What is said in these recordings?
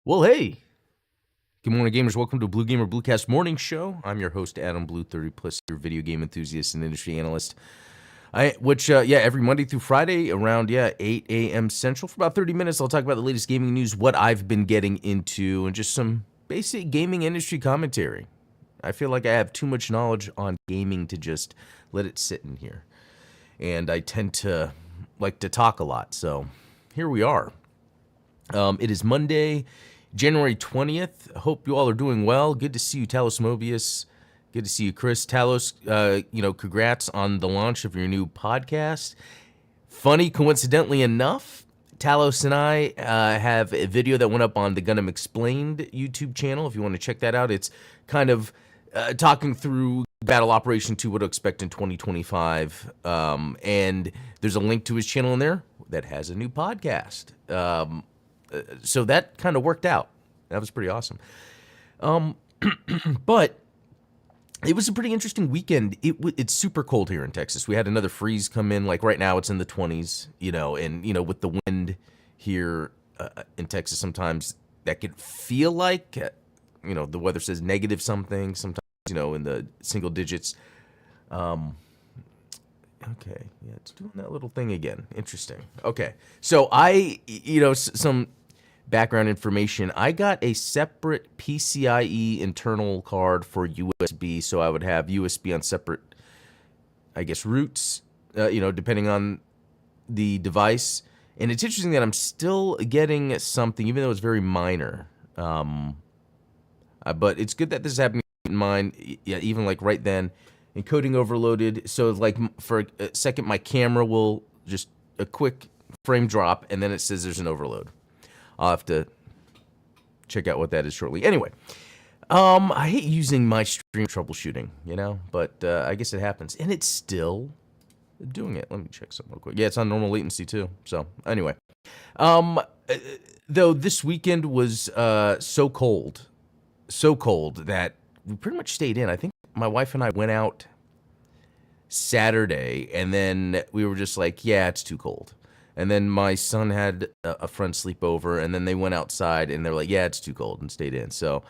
Well, hey, good morning, gamers. Welcome to Blue Gamer Bluecast Morning Show. I'm your host, Adam Blue, 30 plus year video game enthusiast and industry analyst. Every Monday through Friday around 8 a.m. Central for about 30 minutes, I'll talk about the latest gaming news, what I've been getting into, and just some basic gaming industry commentary. I feel like I have too much knowledge on gaming to just let it sit in here, and I tend to like to talk a lot. So here we are. It is Monday, January 20th. Hope you all are doing well. Good to see you, Talos Mobius. Good to see you, Chris. Talos, congrats on the launch of your new podcast. Funny, coincidentally enough, Talos and I have a video that went up on the Gundam Explained YouTube channel. If you want to check that out, it's kind of talking through Battle Operation 2, what to expect in 2025. And there's a link to his channel in there that has a new podcast. So that kind of worked out. That was pretty awesome. But it was a pretty interesting weekend. It's super cold here in Texas. We had another freeze come in. Like right now, it's in the 20s. And with the wind here in Texas, sometimes that could feel like, the weather says negative something. Sometimes, in the single digits. Okay, yeah, it's doing that little thing again. Interesting. Okay, so some background information. I got a separate PCIe internal card for USB, so I would have USB on separate, routes, depending on the device. And it's interesting that I'm still getting something, even though it's very minor. But it's good that this is happening in mine, even like right then. Encoding overloaded, so like for a second my camera will just a quick frame drop and then it says there's an overload. I'll have to check out what that is shortly. Anyway, I hate using my stream troubleshooting, but I guess it happens. And it's still doing it. Let me check something real quick. Yeah, it's on normal latency too. So anyway, though this weekend was so cold that we pretty much stayed in. I think my wife and I went out Saturday, and then we were just like, yeah, it's too cold. And then my son had a friend sleep over, and then they went outside, and they're like, yeah, it's too cold, and stayed in. So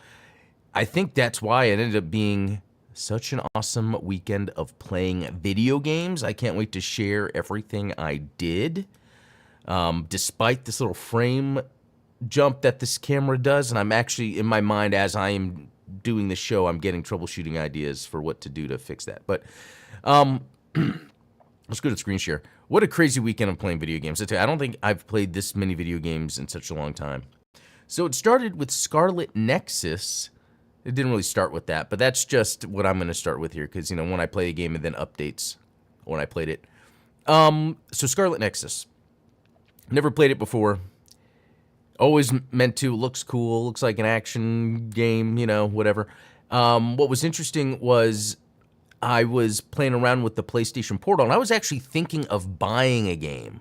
I think that's why it ended up being such an awesome weekend of playing video games. I can't wait to share everything I did, despite this little frame jump that this camera does. And I'm actually, in my mind, as I am doing the show, I'm getting troubleshooting ideas for what to do to fix that. But let's go to screen share. What a crazy weekend of playing video games. I don't think I've played this many video games in such a long time. So it started with Scarlet Nexus. It didn't really start with that, but that's just what I'm going to start with here because, when I play a game and then updates when I played it. So Scarlet Nexus. Never played it before. Always meant to. Looks cool. Looks like an action game, whatever. What was interesting was I was playing around with the PlayStation Portal, and I was actually thinking of buying a game.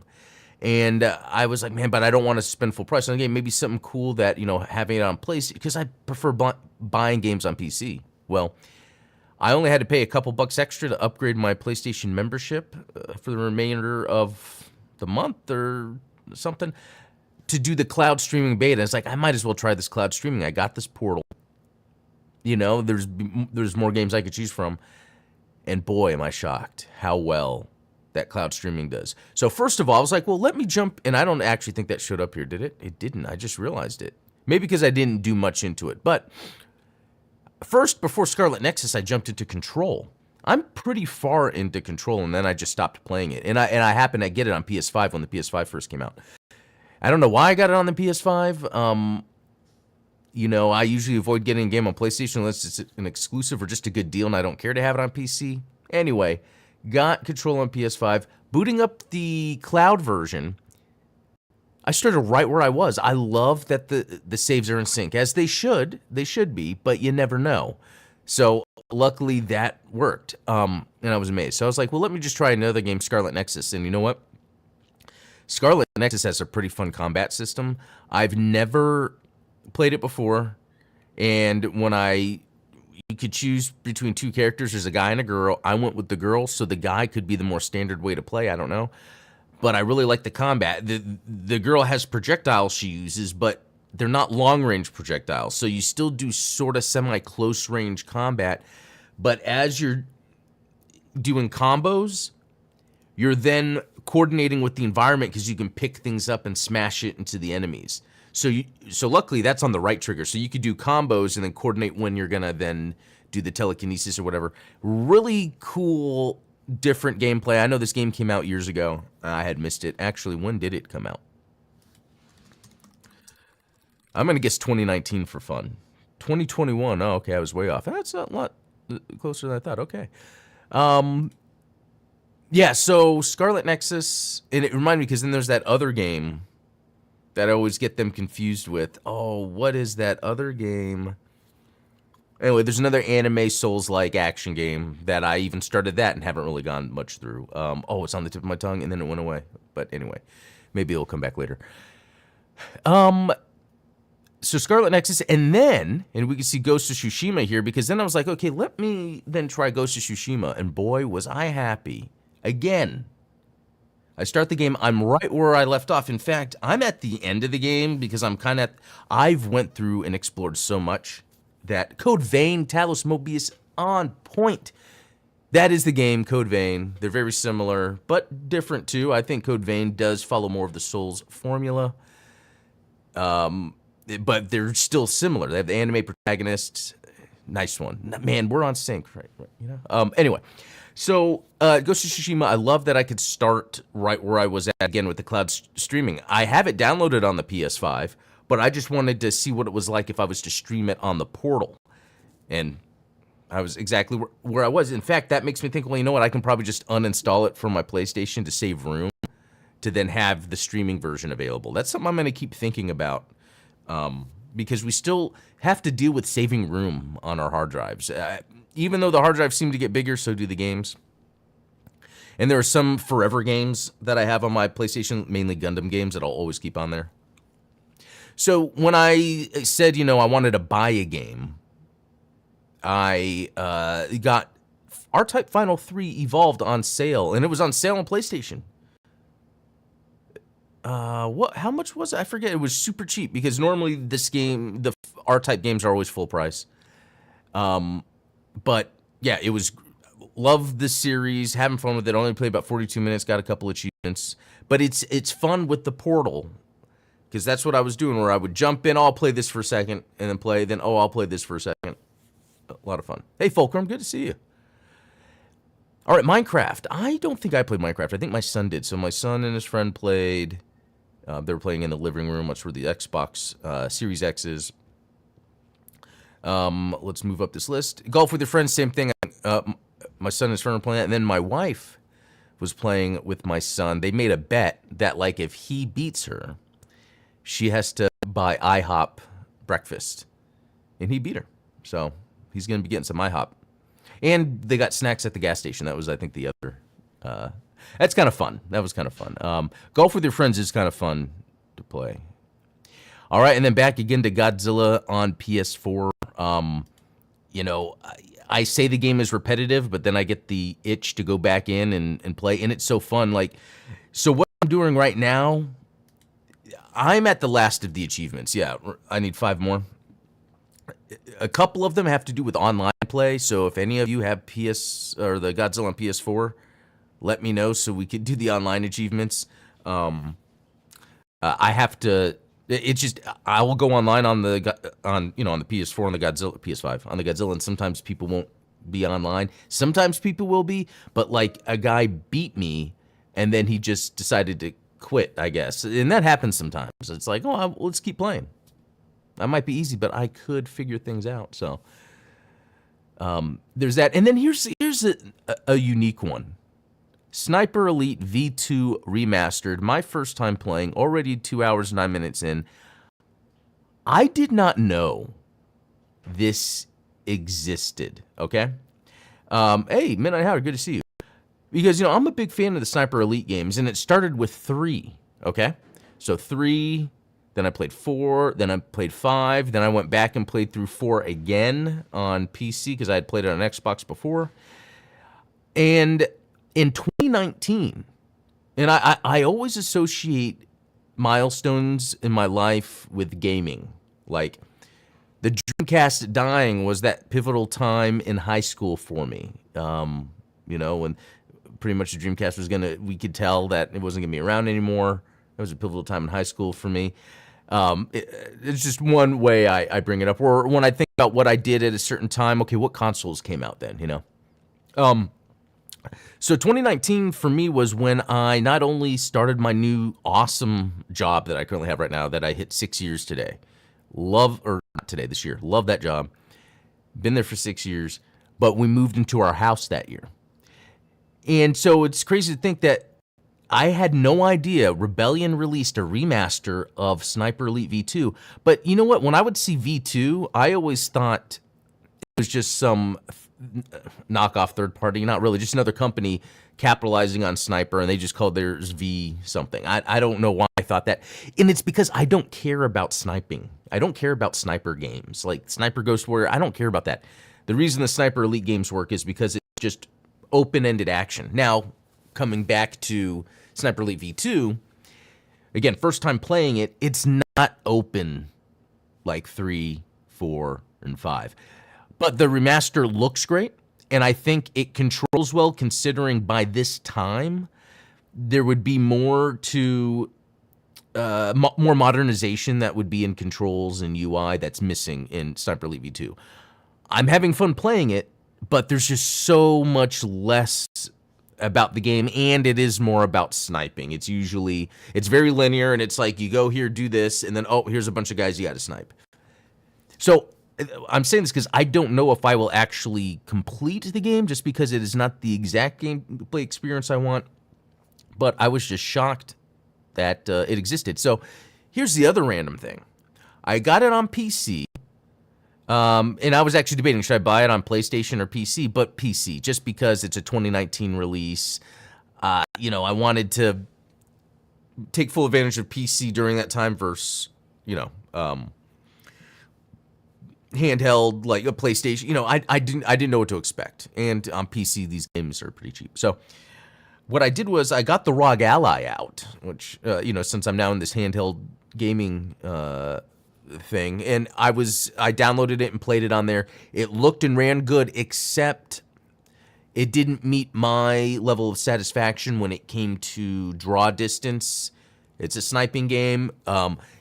And I was like, man, but I don't want to spend full price on a game. Maybe something cool that, having it on PlayStation, because I prefer buying games on PC. Well, I only had to pay a couple bucks extra to upgrade my PlayStation membership for the remainder of the month or something, to do the cloud streaming beta. It's like, I might as well try this cloud streaming. I got this Portal. There's more games I could choose from. And boy, am I shocked how well that cloud streaming does. So first of all, I was like, well, let me jump. And I don't actually think that showed up here, did it? It didn't. I just realized it. Maybe because I didn't do much into it. But first, before Scarlet Nexus, I jumped into Control. I'm pretty far into Control, and then I just stopped playing it. And I happened to get it on PS5 when the PS5 first came out. I don't know why I got it on the PS5. I usually avoid getting a game on PlayStation unless it's an exclusive or just a good deal, and I don't care to have it on PC. Anyway, got Control on PS5. Booting up the cloud version, I started right where I was. I love that the saves are in sync, as they should. They should be, but you never know. So luckily that worked, and I was amazed. So I was like, well, let me just try another game, Scarlet Nexus. And you know what? Scarlet Nexus has a pretty fun combat system. I've never played it before, and you could choose between two characters. There's a guy and a girl. I went with the girl, so the guy could be the more standard way to play. I don't know, but I really like the combat. The girl has projectiles she uses, but they're not long-range projectiles, so you still do sort of semi-close range combat, but as you're doing combos, you're then coordinating with the environment because you can pick things up and smash it into the enemies. So luckily that's on the right trigger, so you could do combos and then coordinate when you're gonna then do the telekinesis or whatever. Really cool, different gameplay. I know this game came out years ago. I had missed it. Actually, when did it come out? I'm gonna guess 2019 for fun. 2021. Oh, okay, I was way off. That's a lot closer than I thought. Okay. Yeah, so Scarlet Nexus, and it reminded me because then there's that other game that I always get them confused with. Oh, what is that other game? Anyway, there's another anime Souls-like action game that I even started that and haven't really gone much through. Oh, it's on the tip of my tongue and then it went away. But anyway, maybe it'll come back later. So Scarlet Nexus, and we can see Ghost of Tsushima here, because then I was like, okay, let me then try Ghost of Tsushima, and boy, was I happy. Again, I start the game, I'm right where I left off. In fact, I'm at the end of the game, because I've went through and explored so much that Code Vein, Talos Mobius, on point. That is the game, Code Vein. They're very similar, but different too. I think Code Vein does follow more of the Souls formula. But they're still similar. They have the anime protagonists. Nice one. Man, we're on sync, right? You know. Anyway, so Ghost of Tsushima, I love that I could start right where I was at again with the cloud streaming. I have it downloaded on the PS5, but I just wanted to see what it was like if I was to stream it on the portal. And I was exactly where I was. In fact, that makes me think, well, you know what? I can probably just uninstall it from my PlayStation to save room to then have the streaming version available. That's something I'm going to keep thinking about. Because we still have to deal with saving room on our hard drives. Even though the hard drives seem to get bigger, so do the games. And there are some forever games that I have on my PlayStation, mainly Gundam games that I'll always keep on there. So when I said, you know, I wanted to buy a game, I got R-Type Final 3 Evolved on sale, and it was on sale on PlayStation. How much was it? I forget. It was super cheap because normally this game, the R-Type games are always full price. But yeah, it was, love the series, having fun with it. Only played about 42 minutes, got a couple achievements. But it's fun with the portal because that's what I was doing, where I would jump in, I'll play this for a second, and then play, then, oh, I'll play this for a second. A lot of fun. Hey, Fulcrum, good to see you. All right, Minecraft. I don't think I played Minecraft. I think my son did. So my son and his friend played. They were playing in the living room. That's where the Xbox Series X is. Let's move up this list. Golf with your friends, same thing. My son and his friend were playing that. And then my wife was playing with my son. They made a bet that, like, if he beats her, she has to buy IHOP breakfast. And he beat her. So he's going to be getting some IHOP. And they got snacks at the gas station. That was, I think, the other... That's kind of fun. That was kind of fun. Golf with your friends is kind of fun to play. All right, and then back again to Godzilla on PS4. You know, I say the game is repetitive, but then I get the itch to go back in and play, and it's so fun. Like, so what I'm doing right now, I'm at the last of the achievements. Yeah, I need 5 more. A couple of them have to do with online play, so if any of you have PS or the Godzilla on PS4, let me know so we could do the online achievements. I have to. It's just I will go online on the PS4 on the Godzilla PS5 on the Godzilla, and sometimes people won't be online. Sometimes people will be, but like a guy beat me, and then he just decided to quit. I guess, and that happens sometimes. It's like, oh, let's keep playing. That might be easy, but I could figure things out. So there's that, and then here's a unique one. Sniper Elite V2 Remastered, my first time playing, already 2 hours, 9 minutes in. I did not know this existed, okay? Hey, Midnight Howard, good to see you. Because, you know, I'm a big fan of the Sniper Elite games, and it started with 3, okay? So 3, then I played 4, then I played 5, then I went back and played through 4 again on PC, because I had played it on Xbox before. And in 2019, and I always associate milestones in my life with gaming. Like, the Dreamcast dying was that pivotal time in high school for me. When pretty much the Dreamcast was we could tell that it wasn't gonna be around anymore. It was a pivotal time in high school for me. It's just one way I bring it up. Or when I think about what I did at a certain time, okay, what consoles came out then, So 2019 for me was when I not only started my new awesome job that I currently have right now, that I hit 6 years today. This year. Love that job. Been there for 6 years, but we moved into our house that year. And so it's crazy to think that I had no idea Rebellion released a remaster of Sniper Elite V2. But you know what? When I would see V2, I always thought it was just some knockoff third party, not really, just another company capitalizing on Sniper, and they just called theirs V something. I don't know why I thought that. And it's because I don't care about sniping. I don't care about sniper games. Like Sniper Ghost Warrior, I don't care about that. The reason the Sniper Elite games work is because it's just open-ended action. Now, coming back to Sniper Elite V2, again, first time playing it, it's not open like 3, 4, and 5. But the remaster looks great, and I think it controls well, considering by this time there would be more to more modernization that would be in controls and UI that's missing in Sniper Elite V2. I'm having fun playing it, but there's just so much less about the game, and it is more about sniping. It's very linear, and it's like you go here, do this, and then, oh, here's a bunch of guys you got to snipe. So I'm saying this because I don't know if I will actually complete the game, just because it is not the exact gameplay experience I want, but I was just shocked that it existed. So here's the other random thing. I got it on PC, and I was actually debating, should I buy it on PlayStation or PC? But PC, just because it's a 2019 release. I wanted to take full advantage of PC during that time versus, handheld, like a PlayStation. I didn't know what to expect. And on PC, these games are pretty cheap. So what I did was I got the ROG Ally out, which, since I'm now in this handheld gaming thing, and I downloaded it and played it on there. It looked and ran good, except it didn't meet my level of satisfaction when it came to draw distance. It's a sniping game.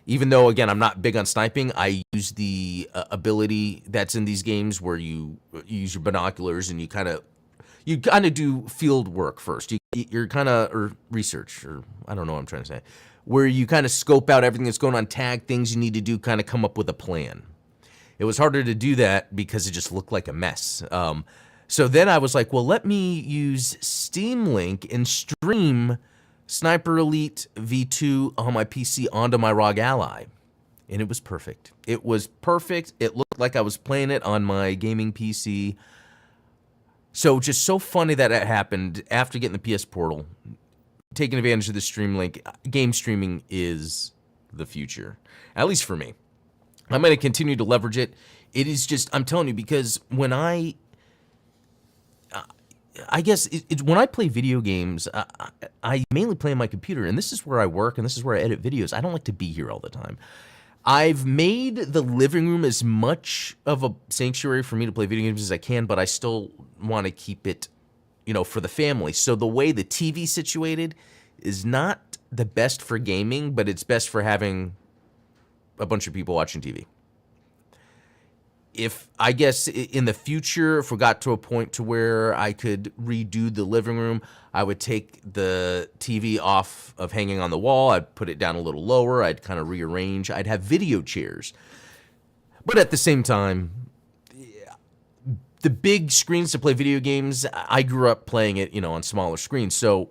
Even though, again, I'm not big on sniping, I use the ability that's in these games where you use your binoculars and you kind of do field work first. You're kind of, or research, or I don't know what I'm trying to say, where you kind of scope out everything that's going on, tag things you need to do, kind of come up with a plan. It was harder to do that because it just looked like a mess. So then I was like, well, let me use Steam Link and stream Sniper Elite V2 on my PC onto my ROG Ally. And it was perfect. It was perfect. It looked like I was playing it on my gaming PC. So just so funny that it happened after getting the PS Portal, taking advantage of the Stream Link. Game streaming is the future, at least for me. I'm going to continue to leverage it. It is just, I'm telling you, because when I guess when I play video games, I mainly play on my computer, and this is where I work, and this is where I edit videos. I don't like to be here all the time. I've made the living room as much of a sanctuary for me to play video games as I can, but I still want to keep it, for the family. So the way the TV's situated is not the best for gaming, but it's best for having a bunch of people watching TV. If, I guess, in the future, if we got to a point to where I could redo the living room, I would take the TV off of hanging on the wall. I'd put it down a little lower. I'd kind of rearrange. I'd have video chairs. But at the same time, the big screens to play video games, I grew up playing it, on smaller screens. So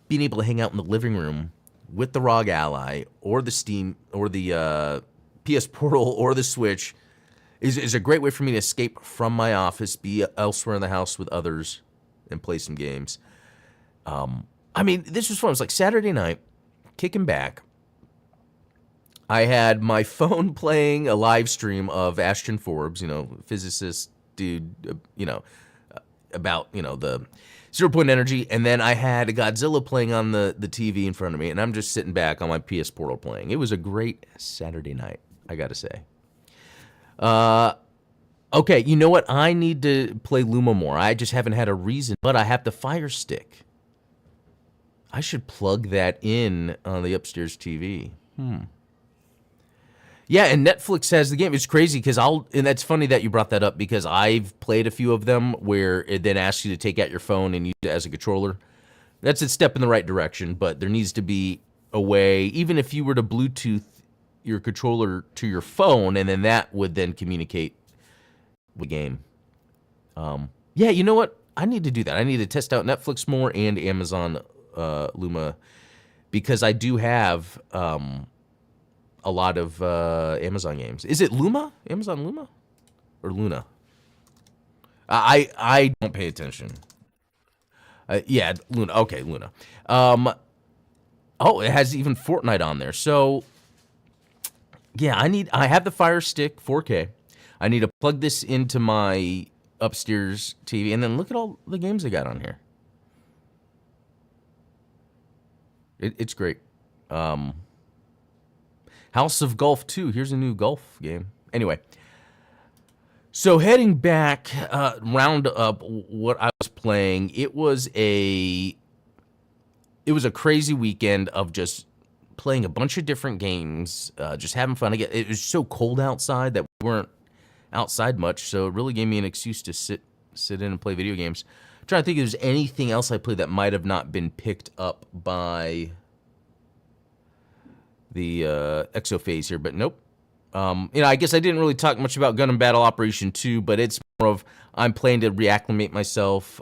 being able to hang out in the living room with the ROG Ally or the Steam or the PS Portal or the Switch is a great way for me to escape from my office, be elsewhere in the house with others, and play some games. This was fun. It was like Saturday night, kicking back. I had my phone playing a live stream of Ashton Forbes, physicist dude, about, 0 Point Energy, and then I had Godzilla playing on the TV in front of me, and I'm just sitting back on my PS Portal playing. It was a great Saturday night, I gotta say. Okay, you know what? I need to play Luma more. I just haven't had a reason, but I have the Fire Stick. I should plug that in on the upstairs TV. Yeah, and Netflix has the game. It's crazy because and that's funny that you brought that up because I've played a few of them where it then asks you to take out your phone and use it as a controller. That's a step in the right direction, but there needs to be a way, even if you were to Bluetooth your controller to your phone, and then that would then communicate with the game. Yeah, you know what? I need to do that. I need to test out Netflix more and Amazon Luma because I do have a lot of Amazon games. Is it Luma? Amazon Luma? Or Luna? I don't pay attention. Yeah, Luna. Okay, Luna. Oh, it has even Fortnite on there. So, yeah, I have the Fire Stick 4K. I need to plug this into my upstairs TV, and then look at all the games I got on here. It's great. House of Golf 2. Here's a new golf game. Anyway, so heading back, round up what I was playing. It was a crazy weekend of just playing a bunch of different games, just having fun. Again, it was so cold outside that we weren't outside much, so it really gave me an excuse to sit in and play video games. I'm trying to think if there's anything else I played that might have not been picked up by the Exophase here, but nope. I guess I didn't really talk much about Gun and Battle Operation 2, but it's more of I'm playing to reacclimate myself.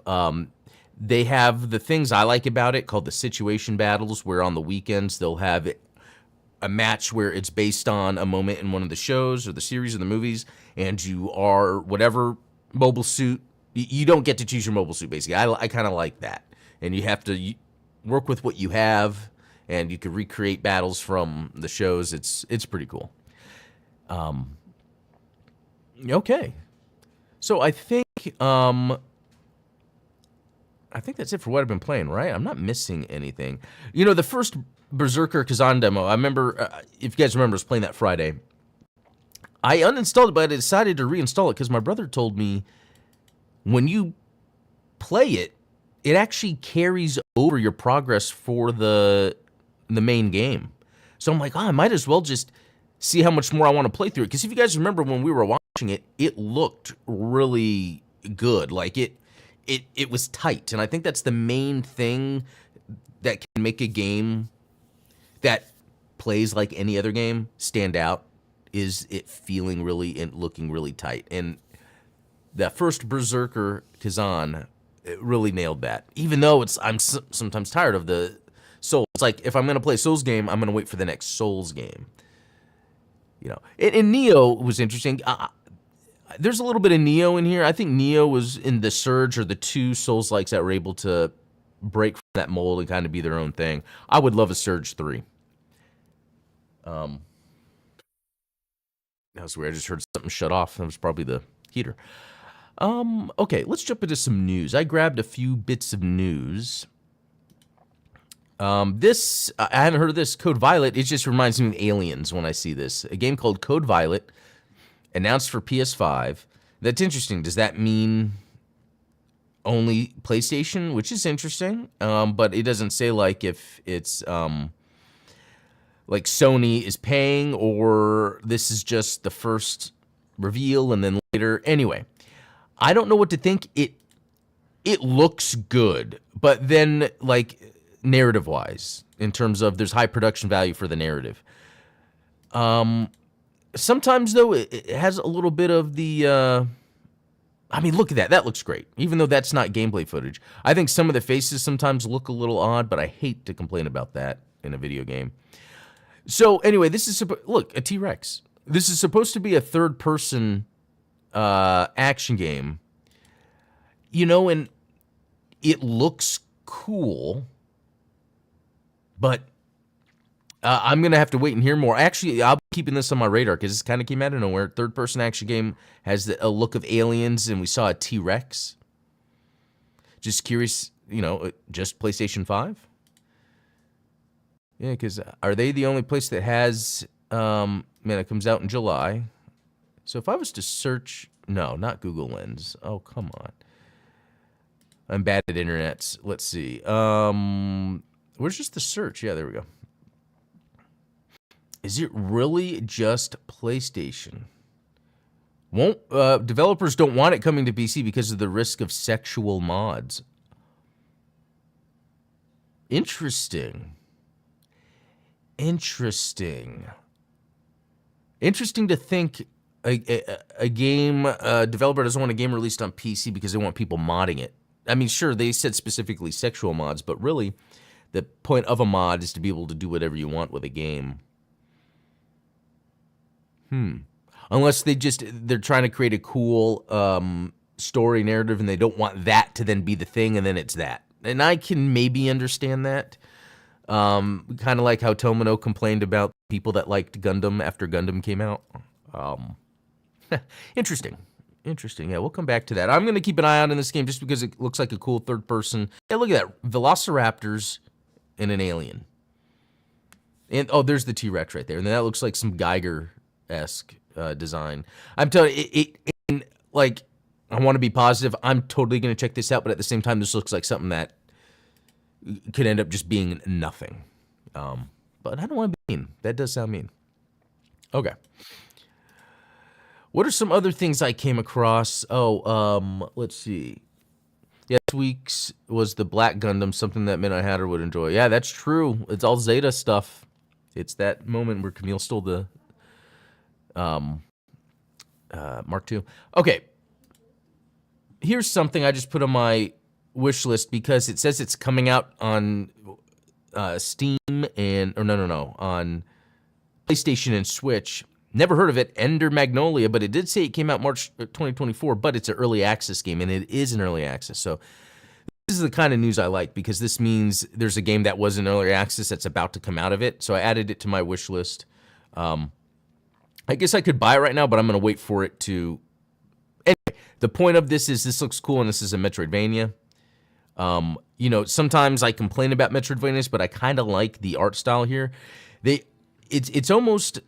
They have the things I like about it called the situation battles, where on the weekends they'll have a match where it's based on a moment in one of the shows or the series or the movies, and you are whatever mobile suit. You don't get to choose your mobile suit, basically. I kind of like that. And you have to work with what you have, and you can recreate battles from the shows. It's pretty cool. Okay. So I think that's it for what I've been playing, right? I'm not missing anything. The first Berserker Kazan demo, I remember, if you guys remember, I was playing that Friday. I uninstalled it, but I decided to reinstall it because my brother told me when you play it, it actually carries over your progress for the main game. So I'm like, I might as well just see how much more I want to play through it. Because if you guys remember when we were watching it, it looked really good. Like it was tight. And I think that's the main thing that can make a game that plays like any other game stand out, is it feeling really and looking really tight. And that first Berserker Kazan, it really nailed that. Even though I'm sometimes tired of the Souls. It's like, if I'm going to play a Souls game, I'm going to wait for the next Souls game. And Neo was interesting. There's a little bit of Neo in here. I think Neo was in the Surge, or the two Souls-likes that were able to break from that mold and kind of be their own thing. I would love a Surge 3. That was weird. I just heard something shut off. That was probably the heater. Okay, let's jump into some news. I grabbed a few bits of news. This, I haven't heard of this, Code Violet. It just reminds me of Aliens when I see this. A game called Code Violet, announced for PS5. That's interesting. Does that mean only PlayStation? Which is interesting, but it doesn't say like if it's like Sony is paying, or this is just the first reveal and then later. Anyway, I don't know what to think. It looks good, but then like narrative-wise, in terms of there's high production value for the narrative. Sometimes though it has a little bit of the I mean, look at that. That looks great. Even though that's not gameplay footage. I think some of the faces sometimes look a little odd, but I hate to complain about that in a video game. So anyway, this is look, a T-Rex. This is supposed to be a third-person action game. And it looks cool, but I'm going to have to wait and hear more. Actually, I'll be keeping this on my radar because this kind of came out of nowhere. Third-person action game has a look of Aliens, and we saw a T-Rex. Just curious just PlayStation 5? Yeah, because are they the only place that has, it comes out in July. So if I was to search, no, not Google Lens. Oh, come on. I'm bad at internets. Let's see. Where's just the search? Yeah, there we go. Is it really just PlayStation? Developers don't want it coming to PC because of the risk of sexual mods. Interesting. Interesting to think a game developer doesn't want a game released on PC because they want people modding it. I mean, sure, they said specifically sexual mods, but really the point of a mod is to be able to do whatever you want with a game. Unless they're trying to create a cool story narrative and they don't want that to then be the thing and then it's that. And I can maybe understand that. Kind of like how Tomino complained about people that liked Gundam after Gundam came out. Interesting. Yeah, we'll come back to that. I'm going to keep an eye out in this game just because it looks like a cool third person. Hey, look at that. Velociraptors and an alien. And there's the T-Rex right there. And that looks like some Geiger-esque design. I'm telling you, I want to be positive. I'm totally going to check this out, but at the same time, this looks like something that could end up just being nothing. But I don't want to be mean. That does sound mean. Okay. What are some other things I came across? Let's see. Yeah, this week's was the Black Gundam, something that Midnight Hatter would enjoy. Yeah, that's true. It's all Zeta stuff. It's that moment where Camille stole the Mark II. Okay. Here's something I just put on my wish list because it says it's coming out on Steam on PlayStation and Switch. Never heard of it, Ender Magnolia, but it did say it came out March 2024, but it's an early access game, and it is an early access. So this is the kind of news I like because this means there's a game that was in early access that's about to come out of it. So I added it to my wish list. I guess I could buy it right now, but I'm going to wait for it to... Anyway, the point of this is this looks cool, and this is a Metroidvania. Sometimes I complain about Metroidvanias, but I kind of like the art style here. It's almost...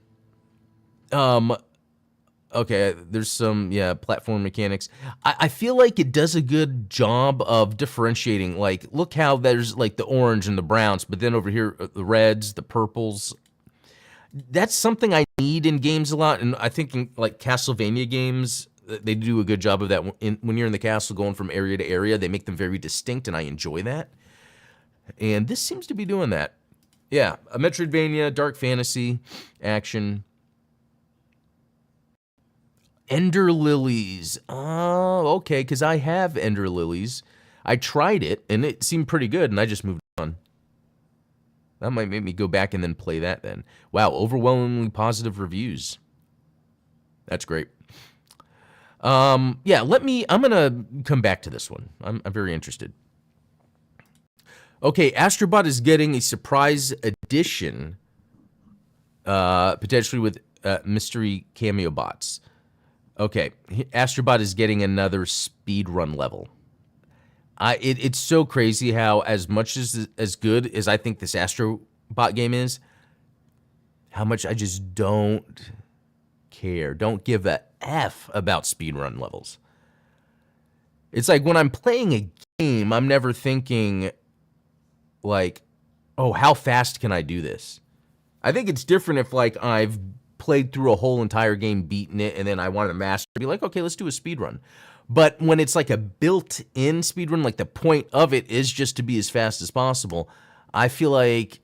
okay, there's some, platform mechanics. I feel like it does a good job of differentiating. Like, look how there's, like, the orange and the browns, but then over here, the reds, the purples. That's something I need in games a lot, and I think in, like, Castlevania games, they do a good job of that. When you're in the castle going from area to area, they make them very distinct, and I enjoy that. And this seems to be doing that. Yeah, a Metroidvania, dark fantasy, action. Ender Lilies. Oh, okay, because I have Ender Lilies. I tried it, and it seemed pretty good, and I just moved on. That might make me go back and then play that then. Wow, overwhelmingly positive reviews. That's great. I'm going to come back to this one. I'm very interested. Okay, Astrobot is getting a surprise edition, potentially with mystery cameo bots. Okay, Astrobot is getting another speedrun level. It's so crazy how as much as good as I think this Astrobot game is, how much I just don't care, don't give a F about speedrun levels. It's like when I'm playing a game, I'm never thinking like, oh, how fast can I do this? I think it's different if like I've played through a whole entire game, beaten it, and then I want to master it, be like, okay, let's do a speed run. But when it's like a built-in speed run, like the point of it is just to be as fast as possible, I feel like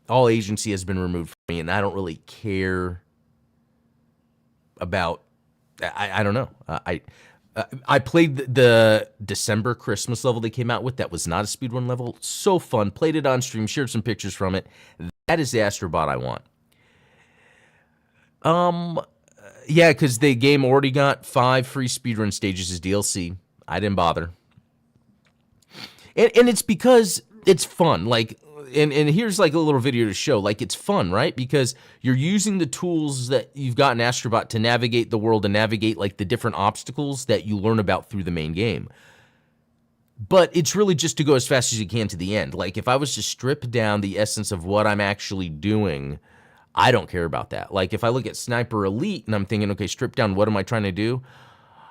all agency has been removed from me, and I don't really care about, I don't know. I played the December Christmas level they came out with that was not a speedrun level. So fun. Played it on stream, shared some pictures from it. That is the Astrobot I want. Yeah, because the game already got 5 free speedrun stages as DLC. I didn't bother. And it's because it's fun. Like, and here's like a little video to show. Like, it's fun, right? Because you're using the tools that you've got in Astrobot to navigate the world and navigate like the different obstacles that you learn about through the main game. But it's really just to go as fast as you can to the end. Like, if I was to strip down the essence of what I'm actually doing, I don't care about that. Like, if I look at Sniper Elite and I'm thinking, okay, strip down, what am I trying to do?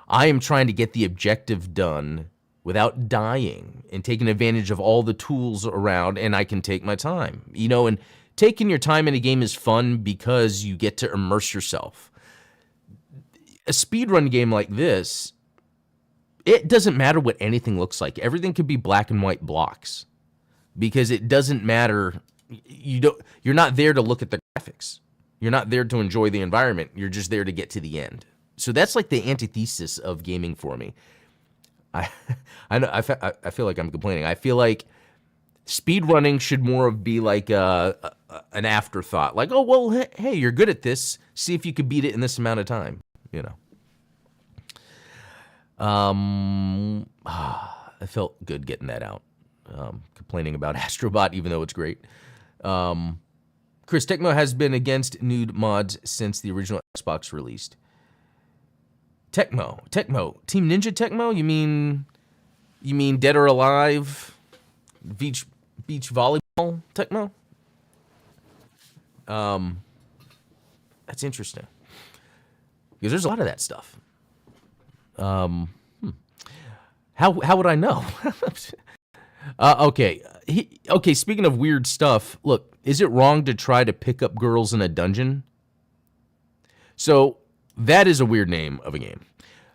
I am trying to get the objective done without dying and taking advantage of all the tools around, and I can take my time. You know, and taking your time in a game is fun because you get to immerse yourself. A speedrun game like this, it doesn't matter what anything looks like. Everything could be black and white blocks because it doesn't matter. You're not there to look at the graphics. You're not there to enjoy the environment. You're just there to get to the end. So that's like the antithesis of gaming for me. I feel like I'm complaining. I feel like speedrunning should more of be like an afterthought. Like, oh, well, hey, you're good at this. See if you could beat it in this amount of time, you know. I felt good getting that out. Complaining about Astrobot, even though it's great. Chris, Tecmo has been against nude mods since the original Xbox released. Tecmo, Team Ninja Tecmo? You mean Dead or Alive, beach volleyball Tecmo? That's interesting because there's a lot of that stuff. How would I know? Okay. Speaking of weird stuff, look, is it wrong to try to pick up girls in a dungeon? So that is a weird name of a game.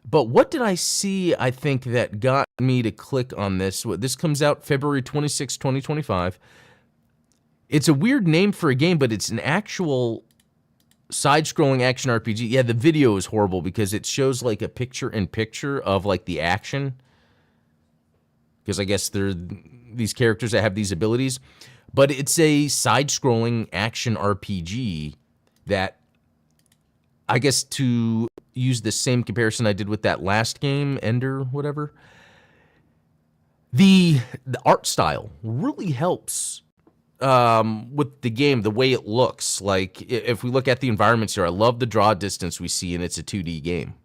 But what did I see, I think, that got me to click on this? This comes out February 26, 2025. It's a weird name for a game, but it's an actual side-scrolling action RPG. Yeah, the video is horrible because it shows like a picture-in-picture of like the action. Because I guess they're these characters that have these abilities. But it's a side-scrolling action RPG that, I guess to use the same comparison I did with that last game, Ender, whatever, the art style really helps with the game, the way it looks. Like, if we look at the environments here, I love the draw distance we see, and it's a 2D game.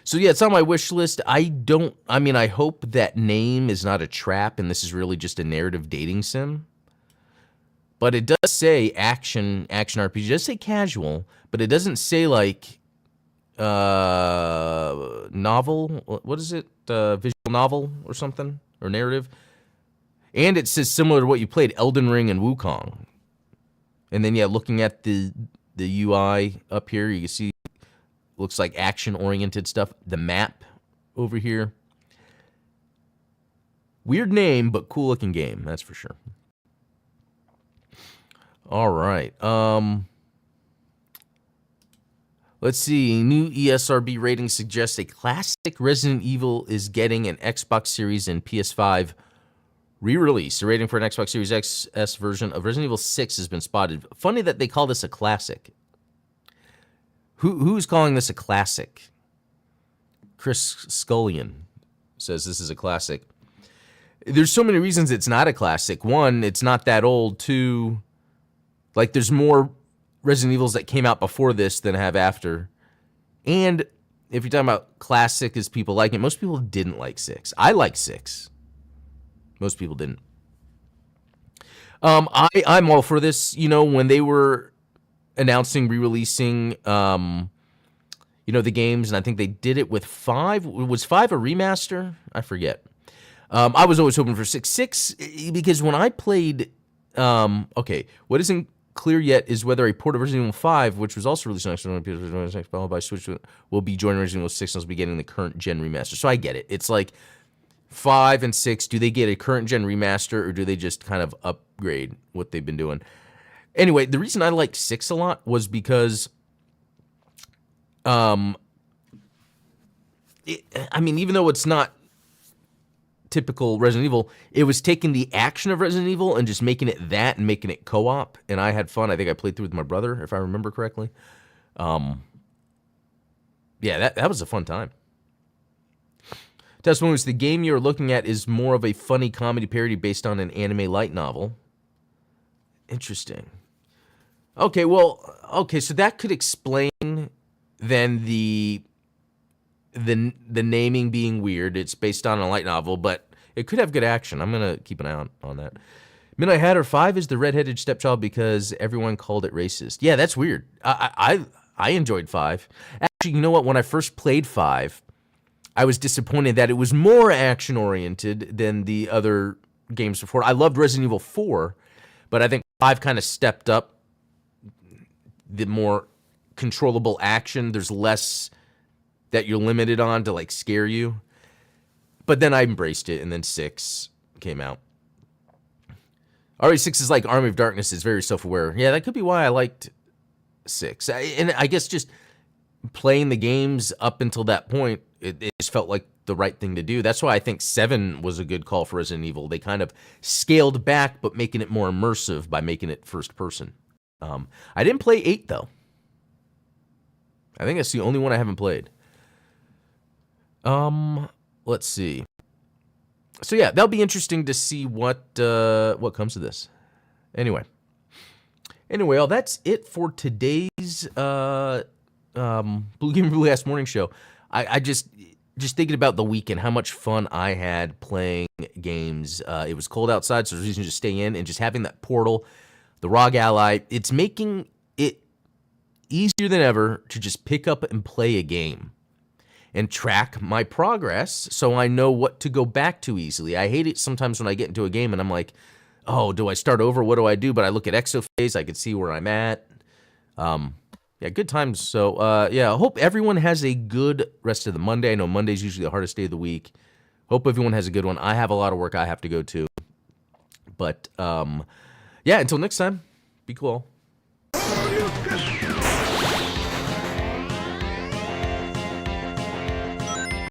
So yeah, it's on my wish list. I hope that name is not a trap and this is really just a narrative dating sim. But it does say action RPG. It does say casual, but it doesn't say like novel. What is it? Visual novel or something, or narrative. And it says similar to what you played, Elden Ring and Wukong. And then yeah, looking at the UI up here, you can see looks like action-oriented stuff. The map over here. Weird name, but cool-looking game, that's for sure. All right. Let's see. New ESRB rating suggests a classic Resident Evil is getting an Xbox Series and PS5 re-release. The rating for an Xbox Series XS version of Resident Evil 6 has been spotted. Funny that they call this a classic. Who's calling this a classic? Chris Scullion says this is a classic. There's so many reasons it's not a classic. One, it's not that old. Two, like there's more Resident Evils that came out before this than have after. And if you're talking about classic as people like it, most people didn't like 6. I like 6. Most people didn't. I'm all for this. You know, when they were announcing re-releasing the games, and I think they did it with 5. Was 5 a remaster? I forget. I was always hoping for 6 because when I played what isn't clear yet is whether a port of Resident Evil 5, which was also released on Xbox, followed by Switch, will be joining Resident Evil 6 and will be getting the current gen remaster. So I get it. It's like 5 and 6, do they get a current gen remaster or do they just kind of upgrade what they've been doing? Anyway, the reason I liked 6 a lot was because, even though it's not typical Resident Evil, it was taking the action of Resident Evil and just making it that and making it co-op, and I had fun. I think I played through with my brother, if I remember correctly. Yeah, that was a fun time. Testimony was the game you're looking at is more of a funny comedy parody based on an anime light novel. Interesting. Okay, so that could explain then the the naming being weird. It's based on a light novel, but it could have good action. I'm gonna keep an eye on that. Midnight Hatter 5 is the redheaded stepchild because everyone called it racist. Yeah, that's weird. I enjoyed 5. Actually, you know what? When I first played 5, I was disappointed that it was more action oriented than the other games before. I loved Resident Evil 4, but I think 5 kind of stepped up the more controllable action. There's less that you're limited on to like scare you. But then I embraced it, and then 6 came out. RE6 is like Army of Darkness, is very self-aware. Yeah, that could be why I liked 6. And I guess just playing the games up until that point, it just felt like the right thing to do. That's why I think 7 was a good call for Resident Evil. They kind of scaled back, but making it more immersive by making it first person. I didn't play 8, though. I think that's the only one I haven't played. Let's see. So yeah, that'll be interesting to see what comes of this. Anyway, well, that's it for today's Blue Game Blue Ass Morning Show. I just thinking about the weekend, how much fun I had playing games. It was cold outside, so there's reason to stay in, and just having that portal, the ROG Ally, it's making it easier than ever to just pick up and play a game and track my progress so I know what to go back to easily. I hate it sometimes when I get into a game and I'm like, oh, do I start over? What do I do? But I look at Exophase, I can see where I'm at. Yeah, good times. So, yeah, I hope everyone has a good rest of the Monday. I know Monday's usually the hardest day of the week. Hope everyone has a good one. I have a lot of work I have to go to. But, yeah, until next time, be cool.